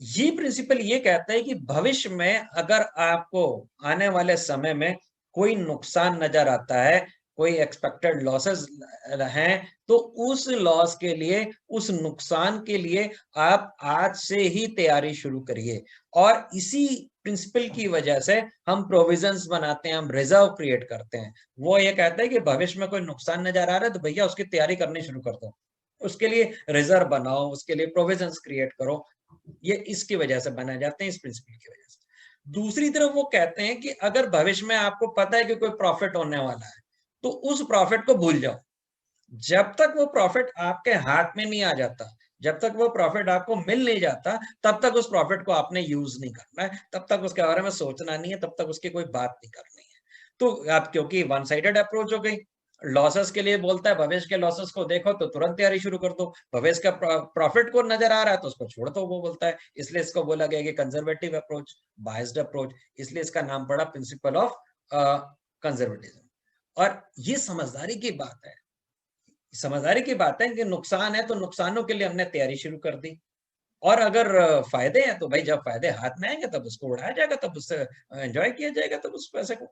ये प्रिंसिपल ये कहता है कि भविष्य में अगर आपको आने वाले समय में कोई नुकसान नजर आता है, कोई एक्सपेक्टेड लॉसेस हैं, तो उस लॉस के लिए, उस नुकसान के लिए आप आज से ही तैयारी शुरू करिए। और इसी प्रिंसिपल की वजह से हम प्रोविजंस बनाते हैं, हम रिजर्व क्रिएट करते हैं। वो ये कहता है कि भविष्य में कोई नुकसान नजर आ रहा है तो भैया उसकी तैयारी करनी शुरू कर दो, उसके लिए रिजर्व बनाओ, उसके लिए प्रोविजंस क्रिएट करो। ये इसकी वजह से बनाए जाते हैं, इस प्रिंसिपल की वजह से। दूसरी तरफ वो कहते हैं कि अगर भविष्य में आपको पता है कि कोई प्रॉफिट होने वाला है, तो उस प्रॉफिट को भूल जाओ। जब तक वो प्रॉफिट आपके हाथ में नहीं आ जाता, जब तक वो प्रॉफिट आपको मिल नहीं जाता, तब तक उस प्रॉफिट को आपने यूज नहीं करना है, तब तक उसके बारे में सोचना नहीं है, तब तक उसकी कोई बात नहीं करनी है। तो आप, क्योंकि वन साइडेड अप्रोच हो गई, लॉसेस के लिए बोलता है, भविष्य के लॉसेस को देखो तो तुरंत तैयारी शुरू कर दो, भविष्य का प्रॉफिट को नजर आ रहा है तो उसको छोड़ दो, वो बोलता है। इसलिए इसको बोला गया कि कंजर्वेटिव अप्रोच, बायस्ड अप्रोच, इसलिए इसका नाम पड़ा प्रिंसिपल ऑफ कंजर्वेटिज्म। और ये समझदारी की बात है, समझदारी की बात है कि नुकसान है तो नुकसानों के लिए हमने तैयारी शुरू कर दी, और अगर फायदे हैं तो भाई जब फायदे हाथ में आएंगे तब उसको उड़ाया जाएगा, तब उससे एंजॉय किया जाएगा, तब उस पैसे को,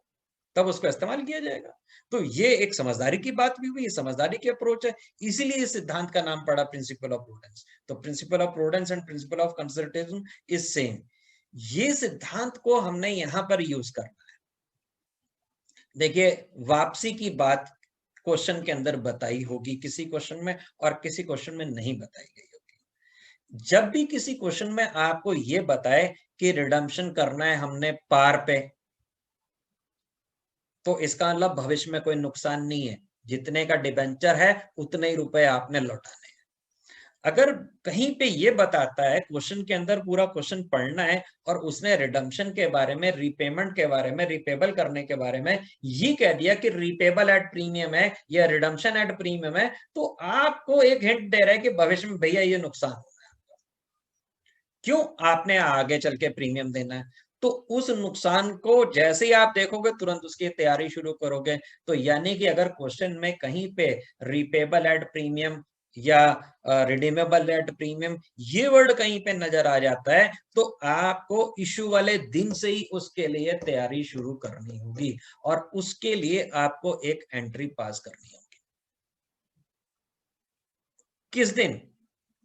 तब उसका इस्तेमाल किया जाएगा। तो ये एक समझदारी की बात भी हुई, ये समझदारी की अप्रोच है, इसीलिए इस सिद्धांत का नाम पड़ा प्रिंसिपल ऑफ प्रूडेंस। तो principle of prudence and principle of conservatism is same. ये सिद्धांत को हमने यहां पर यूज करना है। देखिए, वापसी की बात क्वेश्चन के अंदर बताई होगी किसी क्वेश्चन में, और किसी क्वेश्चन में नहीं बताई गई होगी। जब भी किसी क्वेश्चन में आपको ये बताए कि रिडम्पशन करना है हमने पार पे, तो इसका मतलब भविष्य में कोई नुकसान नहीं है, जितने का डिबेंचर है उतने ही रुपए आपने लौटाने हैं। अगर कहीं पे ये बताता है, क्वेश्चन के अंदर पूरा क्वेश्चन पढ़ना है, और उसने रिडम्पशन के बारे में, रीपेमेंट के बारे में, रिपेबल करने के बारे में ये कह दिया कि रिपेबल एट प्रीमियम है या रिडम्पशन एट प्रीमियम है, तो आपको एक हिंट दे रहा है कि भविष्य में भैया ये नुकसान होगा, क्यों आपने आगे चल के प्रीमियम देना है। तो उस नुकसान को जैसे ही आप देखोगे तुरंत उसकी तैयारी शुरू करोगे। तो यानी कि अगर क्वेश्चन में कहीं पे रिपेबल एट प्रीमियम या रिडीमेबल एट प्रीमियम ये वर्ड कहीं पे नजर आ जाता है, तो आपको इश्यू वाले दिन से ही उसके लिए तैयारी शुरू करनी होगी, और उसके लिए आपको एक एंट्री पास करनी होगी। किस दिन?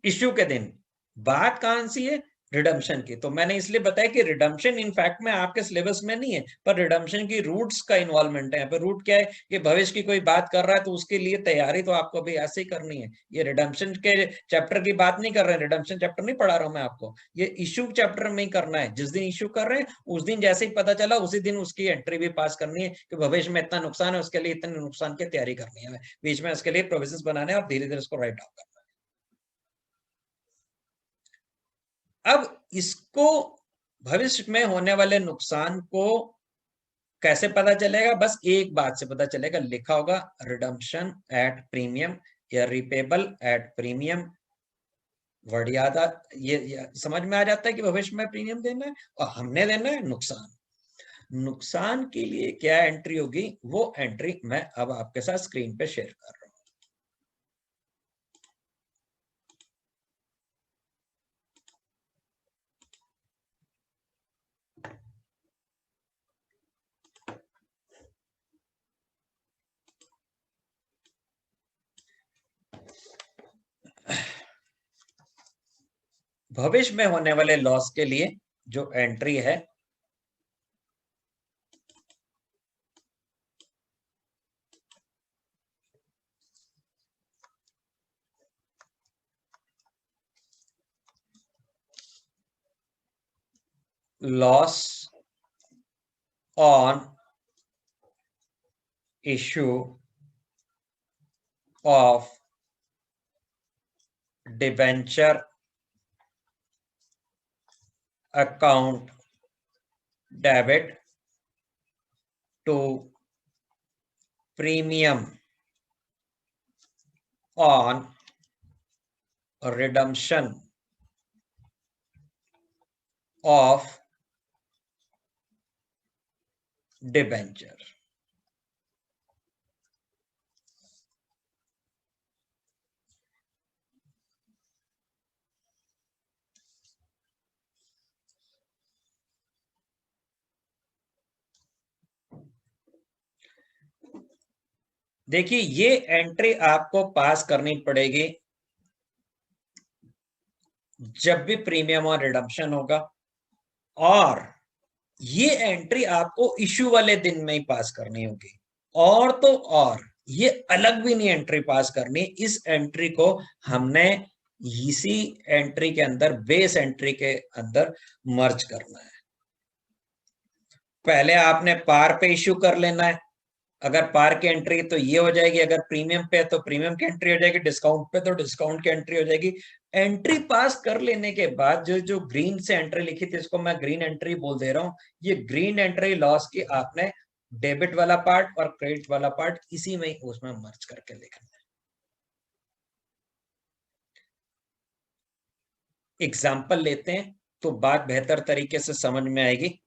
इश्यू के दिन। बात कहां सी है? रिडम्पशन की। तो मैंने इसलिए बताया कि रिडम्पशन इनफैक्ट में आपके सिलेबस में नहीं है, पर रिडम्पशन की रूट्स का इन्वॉल्वमेंट है। यहाँ पे रूट क्या है कि भविष्य की कोई बात कर रहा है तो उसके लिए तैयारी तो आपको अभी ऐसे ही करनी है। ये रिडम्पशन के चैप्टर की बात नहीं कर रहे हैं, रिडम्पशन चैप्टर नहीं पढ़ा रहा हूं मैं आपको, ये इश्यू चैप्टर में ही करना है। जिस दिन इश्यू कर रहे हैं उस दिन जैसे ही पता चला उसी दिन उसकी एंट्री भी पास करनी है कि भविष्य में इतना नुकसान है, उसके लिए इतने नुकसान की तैयारी करनी है, बीच में उसके लिए प्रोविजन बनाने और धीरे धीरे उसको राइट डाउन करना है। अब इसको भविष्य में होने वाले नुकसान को कैसे पता चलेगा? बस एक बात से पता चलेगा, लिखा होगा रिडम्पशन एट प्रीमियम या रिपेबल एट प्रीमियम। वर्ड याद ये समझ में आ जाता है कि भविष्य में प्रीमियम देना है और हमने देना है नुकसान। नुकसान के लिए क्या एंट्री होगी, वो एंट्री मैं अब आपके साथ स्क्रीन पे शेयर कर रहा हूं। भविष्य में होने वाले लॉस के लिए जो एंट्री है, loss on issue of debenture account debit to premium on redemption of debenture. देखिए ये एंट्री आपको पास करनी पड़ेगी जब भी प्रीमियम और रिडम्पशन होगा, और ये एंट्री आपको इश्यू वाले दिन में ही पास करनी होगी। और तो और ये अलग भी नहीं एंट्री पास करनी, इस एंट्री को हमने इसी एंट्री के अंदर, बेस एंट्री के अंदर मर्ज करना है। पहले आपने पार पे इश्यू कर लेना है, अगर पार की एंट्री तो ये हो जाएगी, अगर प्रीमियम पे तो प्रीमियम की एंट्री हो जाएगी, डिस्काउंट पे तो डिस्काउंट की एंट्री हो जाएगी। एंट्री पास कर लेने के बाद जो जो ग्रीन से एंट्री लिखी थी इसको मैं ग्रीन एंट्री बोल दे रहा हूं। ये ग्रीन एंट्री लॉस की आपने डेबिट वाला पार्ट और क्रेडिट वाला पार्ट इसी में उसमें मर्ज करके लिखना है। एग्जाम्पल लेते हैं तो बात बेहतर तरीके से समझ में आएगी।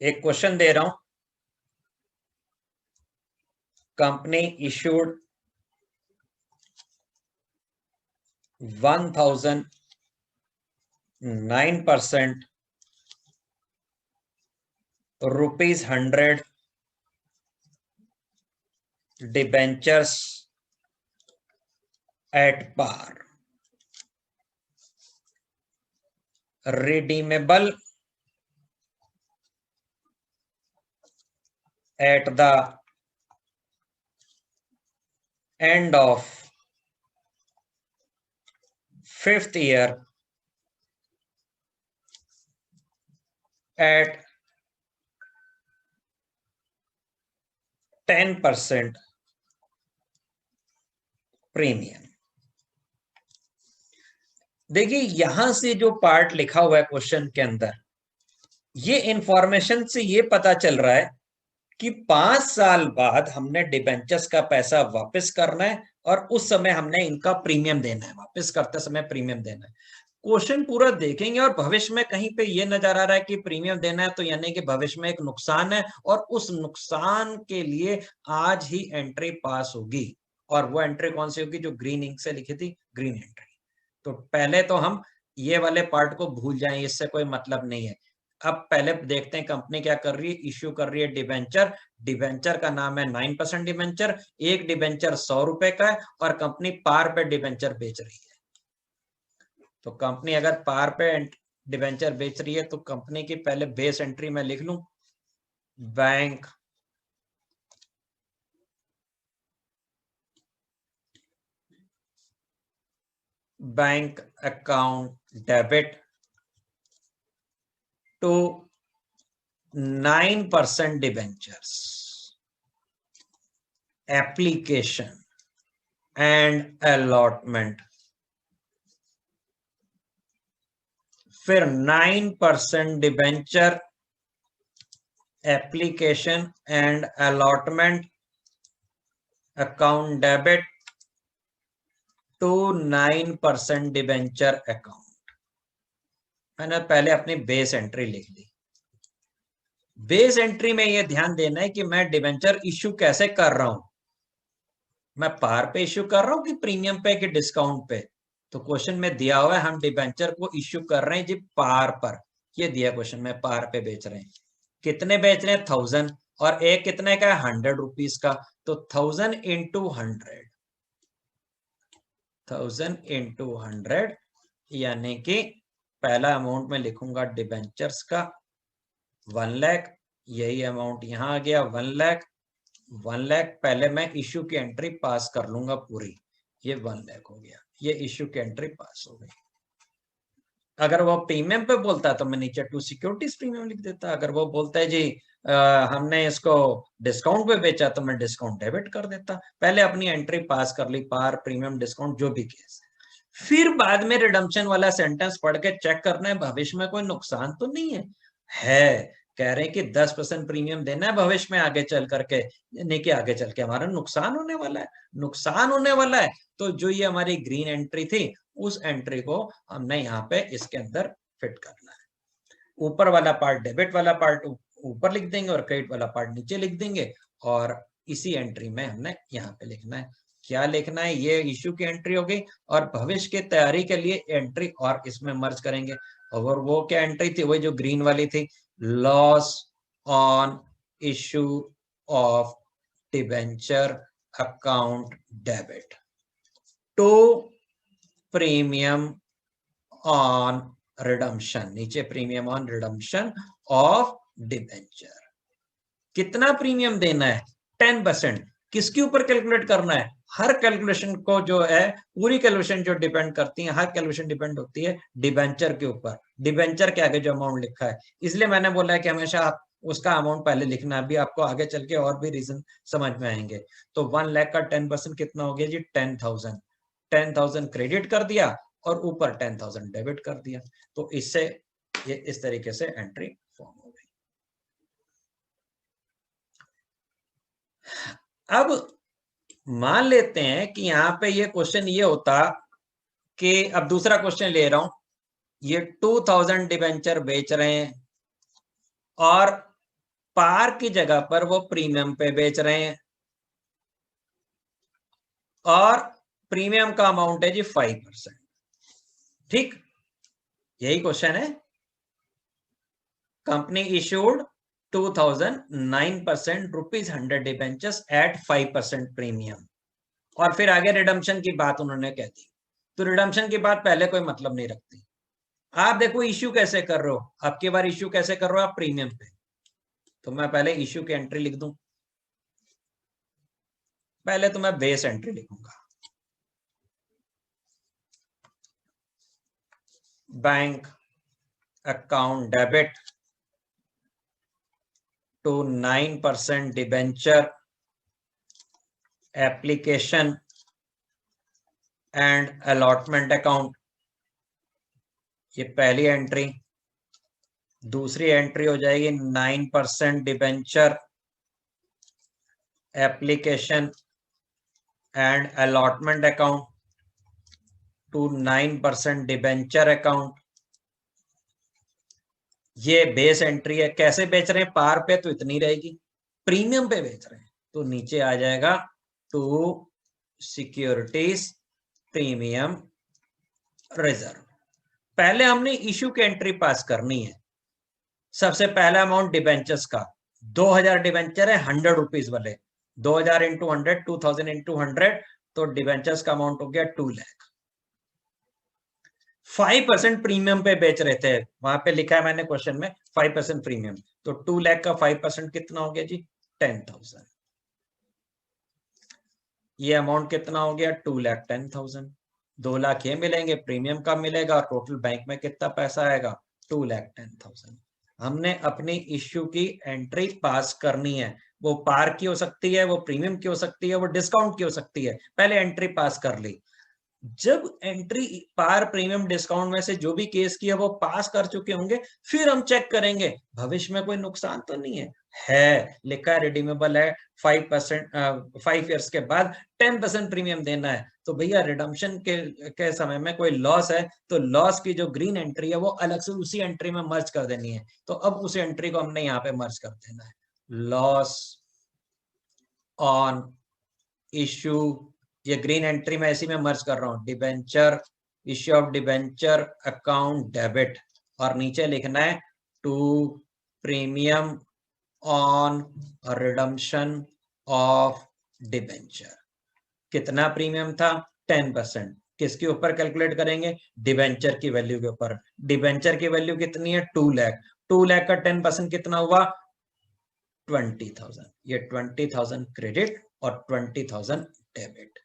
एक क्वेश्चन दे रहा हूं, company issued 1009% ₹100 debentures at par, redeemable at the end of 5th year at 10% premium. देखिए यहां से जो पार्ट लिखा हुआ है क्वेश्चन के अंदर, ये इंफॉर्मेशन से ये पता चल रहा है कि 5 साल बाद हमने डिबेंचर्स का पैसा वापस करना है और उस समय हमने इनका प्रीमियम देना है, वापस करते समय प्रीमियम देना है। क्वेश्चन पूरा देखेंगे और भविष्य में कहीं पे ये नजर आ रहा है कि प्रीमियम देना है, तो यानी कि भविष्य में एक नुकसान है और उस नुकसान के लिए आज ही एंट्री पास होगी। और वो एंट्री कौन सी होगी? जो ग्रीन इंक से लिखी थी, ग्रीन एंट्री। तो पहले तो हम ये वाले पार्ट को भूल जाएं, इससे कोई मतलब नहीं है। अब पहले देखते हैं कंपनी क्या कर रही है, इश्यू कर रही है डिबेंचर। डिबेंचर का नाम है 9% डिबेंचर। एक डिबेंचर 100 रुपए का है और कंपनी पार पे डिबेंचर बेच रही है। तो कंपनी अगर पार पे डिबेंचर बेच रही है तो कंपनी की पहले बेस एंट्री में लिख लूं, bank bank account debit to 9% debentures application and allotment. फिर 9% debenture application and allotment account debit to 9% debenture account. मैंने पहले अपनी बेस एंट्री लिख ली। बेस एंट्री में यह ध्यान देना है कि मैं डिबेंचर इश्यू कैसे कर रहा हूं, मैं पार पे इश्यू कर रहा हूं कि प्रीमियम पे कि डिस्काउंट पे। तो क्वेश्चन में दिया हुआ है हम डिबेंचर को इश्यू कर रहे हैं जी पार पर। ये दिया क्वेश्चन में पार पे बेच रहे हैं। कितने बेच रहे हैं? 1000। और एक कितने का है? 100 रुपीज का। तो 1000 इंटू 100, 1000 इंटू 100 यानी कि पहला अमाउंट में लिखूंगा डिबेंचर्स का 1 लाख। यही अमाउंट यहां आ गया 1 लाख। 1 लाख पहले मैं इश्यू की एंट्री पास कर लूंगा पूरी। ये 1 लाख हो गया, ये इश्यू की एंट्री पास हो गई। अगर वो प्रीमियम पे बोलता है तो मैं नीचे टू सिक्योरिटीज प्रीमियम लिख देता। अगर वो बोलता है जी हमने इसको डिस्काउंट पे बेचा तो मैं डिस्काउंट डेबिट कर देता। पहले अपनी एंट्री पास कर ली, पार, प्रीमियम, डिस्काउंट, जो भी केस है। फिर बाद में रिडम्पशन वाला सेंटेंस पढ़ के चेक करना है भविष्य में कोई नुकसान तो नहीं है। कह रहे हैं कि 10% प्रीमियम देना है भविष्य में आगे चल करके, नहीं कि आगे चल के हमारा नुकसान होने वाला है। नुकसान होने वाला है तो जो ये हमारी ग्रीन एंट्री थी उस एंट्री को हमने यहाँ पे इसके अंदर फिट करना है। ऊपर वाला पार्ट डेबिट वाला पार्ट ऊपर लिख देंगे और क्रेडिट वाला पार्ट नीचे लिख देंगे। और इसी एंट्री में हमने यहाँ पे लिखना है। क्या लिखना है? ये इश्यू की एंट्री हो गई और भविष्य की तैयारी के लिए एंट्री और इसमें मर्ज करेंगे। और वो क्या एंट्री थी? वही जो ग्रीन वाली थी, loss on issue of debenture account debit to premium on redemption. नीचे premium on redemption of debenture. कितना प्रीमियम देना है? 10%। किसके ऊपर कैलकुलेट करना है? हर कैलकुलेशन को जो है, पूरी कैलकुलेशन जो डिपेंड करती है, हर कैलकुलेशन डिपेंड होती है डिबेंचर के ऊपर। डिबेंचर के आगे जो अमाउंट लिखा है, इसलिए मैंने बोला है कि हमेशा आप उसका अमाउंट पहले लिखना है। अभी आपको आगे चल के और भी रीजन समझ में आएंगे। तो 1 लाख का 10% कितना हो गया जी? 10,000। 10,000 क्रेडिट कर दिया और ऊपर 10,000 डेबिट कर दिया। तो इससे ये इस तरीके से एंट्री फॉर्म हो गई। अब मान लेते हैं कि यहां पे ये क्वेश्चन ये होता कि, अब दूसरा क्वेश्चन ले रहा हूं, ये 2000 डिबेंचर बेच रहे हैं और पार की जगह पर वो प्रीमियम पे बेच रहे हैं और प्रीमियम का अमाउंट है जी 5%। ठीक, यही क्वेश्चन है। Company issued 2000 9% ₹100 debentures at 5% premium. और फिर आगे रिडम्पशन की बात उन्होंने कह दी। तो रिडम्पशन की बात पहले कोई मतलब नहीं रखती। आप देखो इश्यू कैसे कर रहे हो, आपकी बार इश्यू कैसे कर रहे हो आप? प्रीमियम पे। तो मैं पहले इश्यू की एंट्री लिख दूं। पहले तो मैं बेस एंट्री लिखूंगा, bank account debit to 9% debenture application and allotment account. ये पहली एंट्री। दूसरी एंट्री हो जाएगी 9% debenture application and allotment account to 9% debenture account. ये बेस एंट्री है। कैसे बेच रहे हैं? पार पे तो इतनी रहेगी, प्रीमियम पे बेच रहे हैं तो नीचे आ जाएगा टू सिक्योरिटीज प्रीमियम रिजर्व। पहले हमने इश्यू की एंट्री पास करनी है। सबसे पहला अमाउंट डिबेंचर्स का 2000 डिबेंचर है 100 रुपीज वाले, 2000 इंटू 100, 2000 इंटू 100, तो डिबेंचर्स का अमाउंट हो गया 2 लाख। 5% प्रीमियम पे बेच रहे थे, वहां पे लिखा है मैंने क्वेश्चन में 5% प्रीमियम, तो 2 लाख का 5% कितना हो गया जी 10,000। ये अमाउंट कितना हो गया 2,10,000। 2 लाख ये मिलेंगे, प्रीमियम का मिलेगा, टोटल बैंक में कितना पैसा आएगा 2,10,000। हमने अपनी इश्यू की एंट्री पास करनी है, वो पार की हो सकती है, वो प्रीमियम की हो सकती है, वो डिस्काउंट की हो सकती है, पहले एंट्री पास कर ली। जब एंट्री पार प्रीमियम डिस्काउंट में से जो भी केस किया वो पास कर चुके होंगे, फिर हम चेक करेंगे भविष्य में कोई नुकसान तो नहीं है लिखा है रिडीमेबल है 5%, 5 ईयर्स के बाद 10% प्रीमियम देना है, तो भैया रिडम्पशन के समय में कोई लॉस है तो लॉस की जो ग्रीन एंट्री है वो अलग से उसी एंट्री में मर्ज कर देनी है, तो अब उस एंट्री को हमने यहाँ पे मर्ज कर देना है। लॉस ऑन इश्यू, ये ग्रीन एंट्री में ऐसी में मर्ज कर रहा हूं, debenture, issue of debenture account debit, और नीचे लिखना है to premium on redemption of debenture. कितना प्रीमियम था 10%, किसके ऊपर कैलकुलेट करेंगे डिबेंचर की वैल्यू के ऊपर। डिबेंचर की वैल्यू कितनी है 2 लाख, 2 लाख का 10% कितना हुआ 20,000, ये 20,000 क्रेडिट और 20,000 डेबिट।